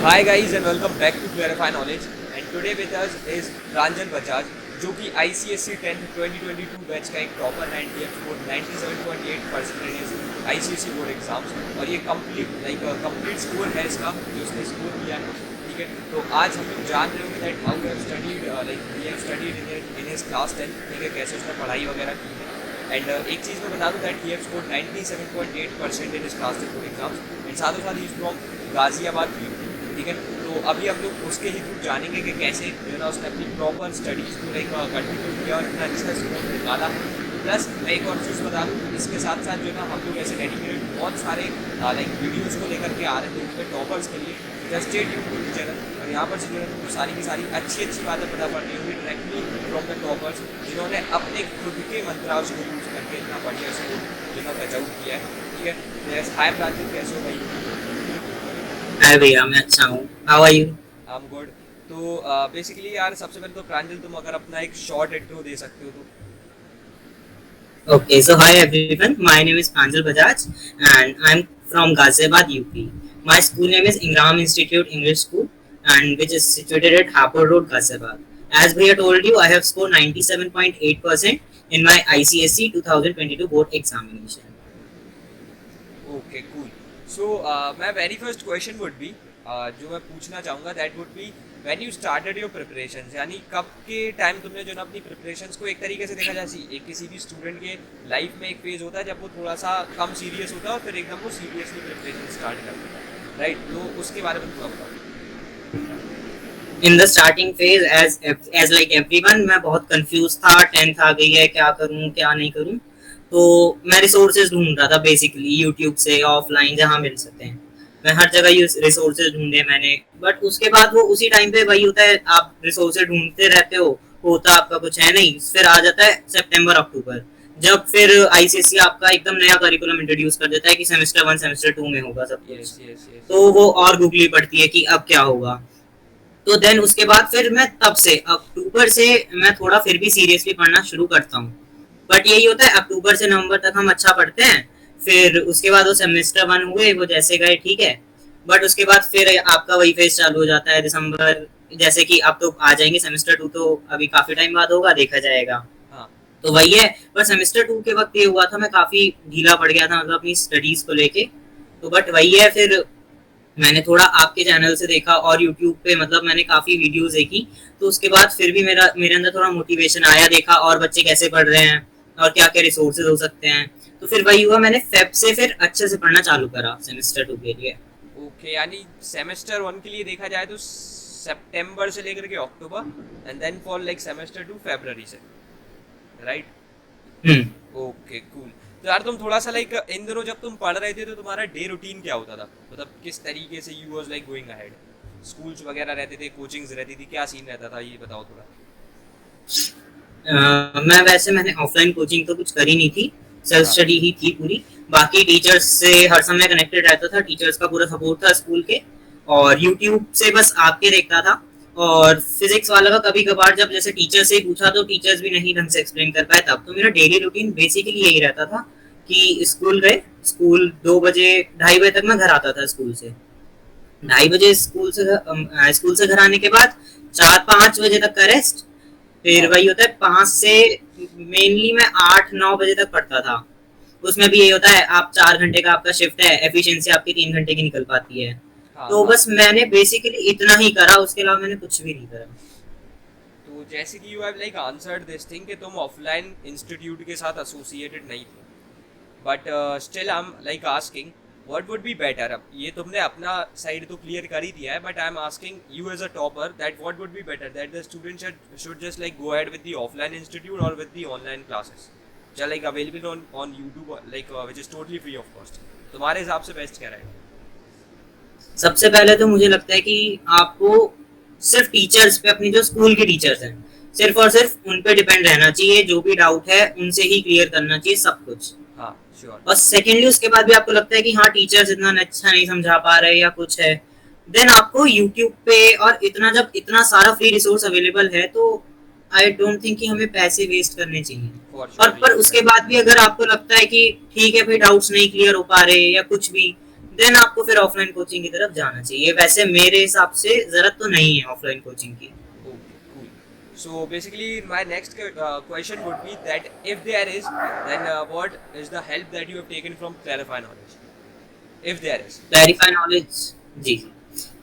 Hi guys and welcome back to Clarify Knowledge, and today with us is Pranjal Bajaj जो कि ICSE 10th 2022 batch का एक topper है and he have scored 97.8% in his ICSE board exams और ये complete score है इसका जो उसने स्कोर किया है। ठीक है, तो आज हम लोग जान रहे होंगे that how have studied he have studied in his class 10। ठीक है, कैसे उसने पढ़ाई वगैरह की है। एंड एक चीज़ मैं बता दूँ that he have scored 97.8% in his class 10 board exams and साथ ही साथ ही फ्रॉम गाजियाबाद। ठीक है, तो अभी हम लोग उसके ही थ्रू जानेंगे कि कैसे जो ना उसने अपनी प्रॉपर स्टडीज़ को कंटिन्यू किया और इतना अच्छा स्कोर निकाला। प्लस मैं एक और चीज़ बता दूँ, इसके साथ साथ जो ना हम लोग ऐसे डेडिकेटेड बहुत सारे वीडियोज़ को लेकर के आ रहे थे उसके टॉपर्स के लिए। जस्ट स्टेट यूट्यूब चैनल और यहाँ पर से जो है तो सारी की सारी अच्छी अच्छी बातें पता पड़ रही होंगी डायरेक्टली फ्रॉम द टॉपर्स जिन्होंने अपने खुद के मंत्रांश को यूज़ करके इतना बढ़िया स्कोर जो ना बचाव किया है। ठीक है, हाय प्रांजल, कैसे हो भाई? हाय भैया, मैं अच्छा हूँ। How are you? I am good. तो बेसिकली यार सबसे पहले तो प्रांजल तुम अगर अपना एक शॉर्ट इंट्रो दे सकते हो तो। Okay, so hi everyone. My name is Pranjal Bajaj and I'm from Ghaziabad, UP. My school name is Ingram Institute English School and which is situated at Hapur Road, Ghaziabad. As Bhaiya told you, I have scored 97.8% in my ICSE 2022 board examination. Okay cool. So my very first question would be, जो मैं पूछना चाहूँगा that would be when you started your preparations, यानी कब के time तुमने जो ना अपनी प्रिपरेशंस को एक तरीके से देखा जाए एक किसी भी स्टूडेंट के लाइफ में एक फेज होता है जब वो थोड़ा सा कम सीरियस होता है और फिर एकदम वो सीरियसली प्रिपरेशन स्टार्ट कर देता है, राइट? तो उसके बारे में थोड़ा बताओ। In the starting phase, as like everyone, मैं बहुत कंफ्यूज था। 10th आ गई है, क्या करूँ क्या नहीं करूँ। तो मैं रिसोर्सेज ढूंढ रहा था बेसिकली यूट्यूब से, ऑफलाइन जहाँ मिल सकते हैं। मैं हर जगह रिसोर्सेज ढूंढे मैंने। बट उसके बाद वो उसी टाइम पे वही होता है, आप रिसोर्सेज ढूंढते रहते हो, होता आपका कुछ है नहीं। फिर आ जाता है सितंबर अक्टूबर, जब फिर आईसीएसई आपका एकदम नया करिकुलम इंट्रोड्यूस कर देता है कि सेमेस्टर 1 सेमेस्टर 2 में होगा सब कुछ। Yes yes yes. तो वो और गूगली पड़ती है कि अब क्या होगा। तो देन उसके बाद फिर मैं तब से अक्टूबर से मैं थोड़ा फिर भी सीरियसली पढ़ना शुरू करता हूँ। बट यही होता है, अक्टूबर से नवंबर तक हम अच्छा पढ़ते हैं। फिर उसके बाद वो सेमेस्टर 1 हुए, वो जैसे गए ठीक है। बट उसके बाद फिर आपका वही फेज चालू हो जाता है दिसंबर। जैसे कि अब तो आ जाएंगे सेमेस्टर 2, तो अभी काफी टाइम बाद होगा, देखा जाएगा। हाँ। तो वही है। पर सेमेस्टर 2 के वक्त ये हुआ था, मैं काफी ढीला पड़ गया था मतलब अपनी स्टडीज को लेके। तो बट वही है, फिर मैंने थोड़ा आपके चैनल से देखा और यूट्यूब पे मतलब मैंने काफी वीडियोस देखी। तो उसके बाद फिर भी मेरे अंदर थोड़ा मोटिवेशन आया, देखा और बच्चे कैसे पढ़ रहे हैं और क्या क्या रिसोर्सेज हो सकते हैं। तो फिर वही हुआ, मैंने फेब से फिर अच्छे से पढ़ना चालू करा सेमेस्टर 2 के लिए। ओके, यानी सेमेस्टर 1 के लिए देखा जाए तो सितंबर से लेकर के अक्टूबर and then for like semester 2 फरवरी से, राइट? हम्म। Okay cool. तो यार तुम थोड़ा सा लाइक इन दिनों जब तुम पढ़ रहे थे तो तुम्हारा डे रूटीन क्या होता था, मतलब किस तरीके से you was like going ahead? Schools वगैरह रहते थे, कोचिंग्स रहती थी, क्या सीन रहता था ये बताओ थोड़ा। मैंने ऑफलाइन कोचिंग तो कुछ करी नहीं थी, सेल्फ हाँ। स्टडी ही थी पूरी। बाकी टीचर्स से हर समय कनेक्टेड रहता था, टीचर्स का पूरा सपोर्ट था स्कूल के। और यूट्यूब से बस आपके देखता था। और फिजिक्स वाला का कभी कभार जब जैसे टीचर से पूछा तो टीचर्स भी नहीं ढंग से एक्सप्लेन कर पाए, तब तो मेरा डेली रूटीन बेसिकली यही रहता था कि स्कूल गए, स्कूल 2 बजे 2:30 बजे तक मैं घर आता था स्कूल से। 2:30 बजे स्कूल से घर आने के बाद 4-5 बजे तक का रेस्ट। फिर हाँ। वही होता है 5 से मेनली मैं 8-9 बजे तक पढ़ता था। उसमें भी यही होता है, आप 4 घंटे का आपका शिफ्ट है, एफिशिएंसी आपकी 3 घंटे की निकल पाती है। हाँ। तो हाँ। बस मैंने बेसिकली इतना ही करा, उसके अलावा मैंने कुछ भी नहीं करा। तो जैसे कि you have like answered this thing कि तुम ऑफलाइन इंस्टीट्यूट के साथ एसोसिएटेड नहीं थे, but still I am like asking what would be better. अब ये तुमने अपना साइड तो क्लियर कर ही दिया है, but I am asking you as a topper that what would be better, that the student should just like go ahead with the offline institute और with the online classes which are like available on YouTube, like which is totally free of cost? तुम्हारे हिसाब से best क्या रहेगा? सबसे पहले तो मुझे लगता है कि आपको सिर्फ टीचर्स पे, अपनी जो स्कूल के टीचर्स हैं, सिर्फ और सिर्फ उन पे डिपेंड रहना चाहिए। जो भी डाउट है उनसे ही क्लियर करना चाहिए सब कुछ। हाँ श्योर। और सेकेंडली उसके बाद भी आपको लगता है कि हाँ टीचर्स इतना अच्छा नहीं समझा पा रहे या कुछ है, देन आपको यूट्यूब पे और इतना, जब इतना सारा फ्री रिसोर्स अवेलेबल है, तो आई डोंट थिंक कि हमें पैसे वेस्ट करने चाहिए। फॉर और श्योर पर यस उसके बाद भी अगर आपको लगता है कि ठीक है भाई डाउट्स नहीं क्लियर हो पा रहे या कुछ भी, देन आपको फिर ऑफलाइन कोचिंग की तरफ जाना चाहिए। वैसे मेरे हिसाब से जरूरत तो नहीं है ऑफलाइन कोचिंग की। Okay, cool. So basically, my next question would be that if there is, then what is the help that you have taken from Clarify Knowledge? If there is. Clarify knowledge, जी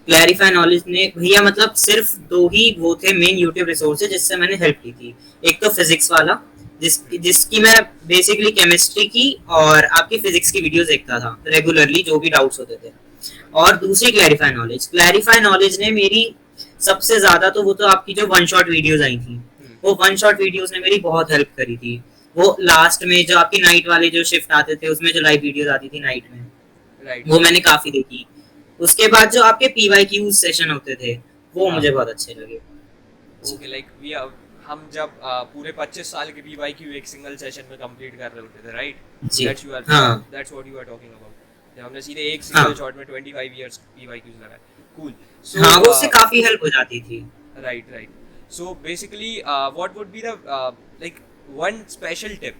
clarify knowledge ने भैया मतलब सिर्फ दो ही वो थे main YouTube resources जिससे मैंने हेल्प ली थी। एक तो फिजिक्स वाला जिसकी मैं बेसिकली केमिस्ट्री की और आपकी फिजिक्स की वीडियोस देखता था रेगुलरली जो भी डाउट्स होते थे। और दूसरी क्लैरिफाई नॉलेज, क्लैरिफाई नॉलेज ने मेरी सबसे ज्यादा तो वो तो आपकी जो वन शॉट वीडियोस आई थी, वो वन शॉट वीडियोस ने मेरी बहुत हेल्प करी थी। वो लास्ट में जो आपकी नाइट वाले जो शिफ्ट आते थे उसमें जो लाइव वीडियोस आती थी नाइट में, Right. वो मैंने काफी देखी। उसके बाद जो आपके पीवाईक्यू सेशन होते थे वो मुझे बहुत अच्छे लगे। Okay, like we are, हम जब पूरे 25 साल के PYQ एक सिंगल सेशन में कंप्लीट कर रहे होते थे, right? जी हाँ, हाँ that's what you are talking about. जब हमने सीधे एक हाँ सिंगल शॉट में 25 years PYQs लगाए. Cool. So हाँ, वो उससे काफी हेल्प हो जाती थी। right, right. So basically, what would be the like one special tip?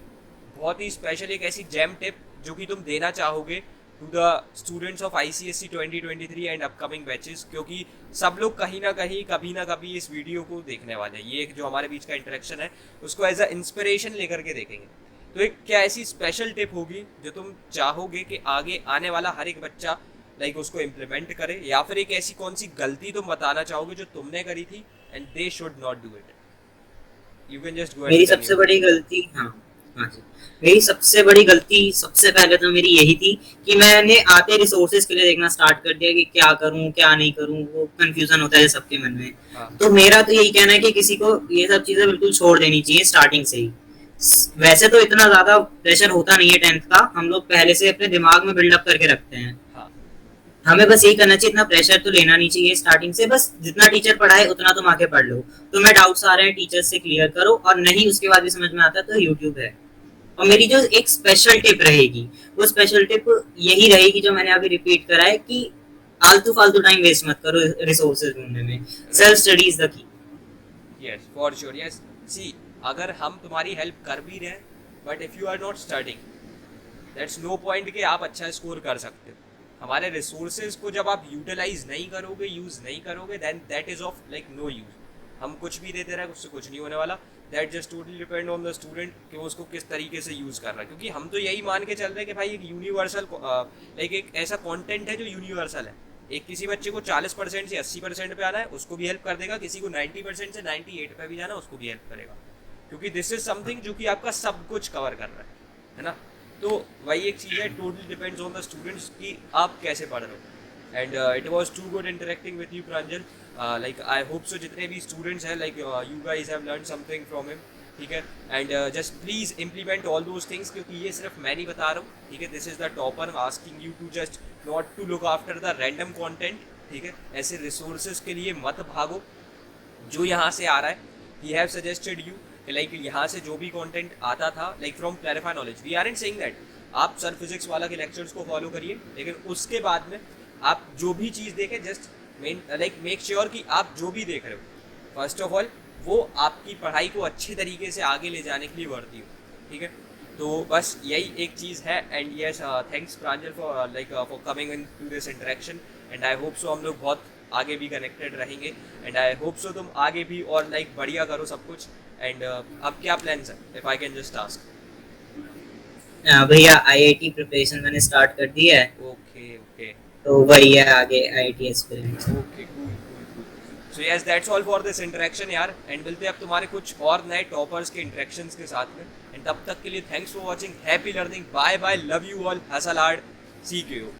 बहुत ही स्पेशल एक ऐसी जेम टिप जो कि तुम देना चाहोगे to the students of ICSE 2023 and upcoming batches, क्योंकि सब लोग कहीं ना कहीं कभी ना कभी इस वीडियो को देखने वाले हैं। ये जो हमारे बीच का इंटरेक्शन है उसको एज अ इंस्पिरेशन लेकर के देखेंगे। तो एक क्या ऐसी स्पेशल टिप होगी जो तुम चाहोगे कि आगे आने वाला हर एक बच्चा लाइक उसको इम्प्लीमेंट करे, या फिर एक ऐसी कौन सी गलती तुम बताना चाहोगे जो तुमने करी थी and they should not do it? You can just go मेरी सबसे बड़ी गलती, हाँ हाँ जी, मेरी सबसे बड़ी गलती सबसे पहले तो मेरी यही थी कि मैंने आते रिसोर्सेज के लिए देखना स्टार्ट कर दिया कि क्या करूं क्या नहीं करूं। वो कंफ्यूजन होता है सबके मन में। हाँ। तो मेरा तो यही कहना है कि किसी को ये सब चीजें बिल्कुल छोड़ देनी चाहिए स्टार्टिंग से ही। वैसे तो इतना ज्यादा प्रेशर होता नहीं है 10th का, हम लोग पहले से अपने दिमाग में बिल्डअप करके रखते हैं। हाँ। हमें बस यही करना चाहिए, इतना प्रेशर तो लेना नहीं चाहिए स्टार्टिंग से। बस जितना टीचर पढ़ाए उतना तुम आके पढ़ लो। तुम्हें डाउट्स आ रहे हैं टीचर से क्लियर करो, और नहीं उसके बाद भी समझ में आता है तो यूट्यूब है। और मेरी जो एक स्पेशल टिप रहेगी वो स्पेशल टिप यही रहेगी जो मैंने अभी रिपीट करा है कि आलतू फालतू टाइम वेस्ट मत करो रिसोर्सेज ढूंढने में। Self study is the key. Yes for sure. Yes see, अगर हम तुम्हारी हेल्प कर भी रहे हैं but if you are not studying that's no point कि आप अच्छा स्कोर कर सकते हो। हमारे रिसोर्सेज को जब आप यूटिलाइज नहीं करोगे, यूज नहीं करोगे, then that is of like no use. हम कुछ भी देते रहे उससे कुछ नहीं होने वाला। That just totally depend on the student कि वो उसको किस तरीके से यूज़ कर रहा है। क्योंकि हम तो यही मान के चल रहे हैं कि भाई एक यूनिवर्सल लाइक एक ऐसा कंटेंट है जो यूनिवर्सल है। एक किसी बच्चे को 40% से 80% पे आना है उसको भी हेल्प कर देगा, किसी को 90% से 98 पे भी जाना उसको भी हेल्प करेगा, क्योंकि दिस इज समथिंग जो कि आपका सब कुछ कवर कर रहा है ना। तो वही एक चीज़ है, totally depends on the students कि आप कैसे पढ़ रहे हो। And it was too good interacting with you Pranjal. Like I hope so जितने भी स्टूडेंट्स हैं like you guys have learn something from him, ठीक है। And just please implement all those things, क्योंकि ये सिर्फ मैं नहीं बता रहा हूँ, ठीक है। This is the topper asking you to just not to look after the random content, ठीक है। ऐसे रिसोर्सेज के लिए मत भागो जो यहाँ से आ रहा है। He have suggested you like यहाँ से जो भी कंटेंट आता था like from clarify knowledge, we aren't saying that आप सर फिजिक्स वाला के लेक्चर्स को फॉलो करिए, लेकिन उसके बाद में आप जो भी चीज़ देखें जस्ट मेक श्योर कि आप जो भी देख रहे हो फर्स्ट ऑफ ऑल वो आपकी पढ़ाई को अच्छे तरीके से आगे ले जाने के लिए वर्ती हो, ठीक है। तो बस यही एक चीज़ है। And yes thanks Pranjal for coming in to this interaction, and I hope so हम लोग बहुत आगे भी कनेक्टेड रहेंगे, एंड आई होप सो तुम आगे भी और लाइक बढ़िया करो सब कुछ। एंड अब क्या प्लान्स है, if I can just ask? भैया IIT प्रिपरेशन मैंने स्टार्ट कर दी है। ओके ओके तो वही है आगे IIT aspirants. Okay cool cool cool. So yes that's all for this interaction यार, एंड मिलते हैं अब तुम्हारे कुछ और नए टॉपर्स के इंटरेक्शंस के साथ में। एंड तब तक के लिए thanks for watching, happy learning, bye bye, love you all, hustle hard, C K O.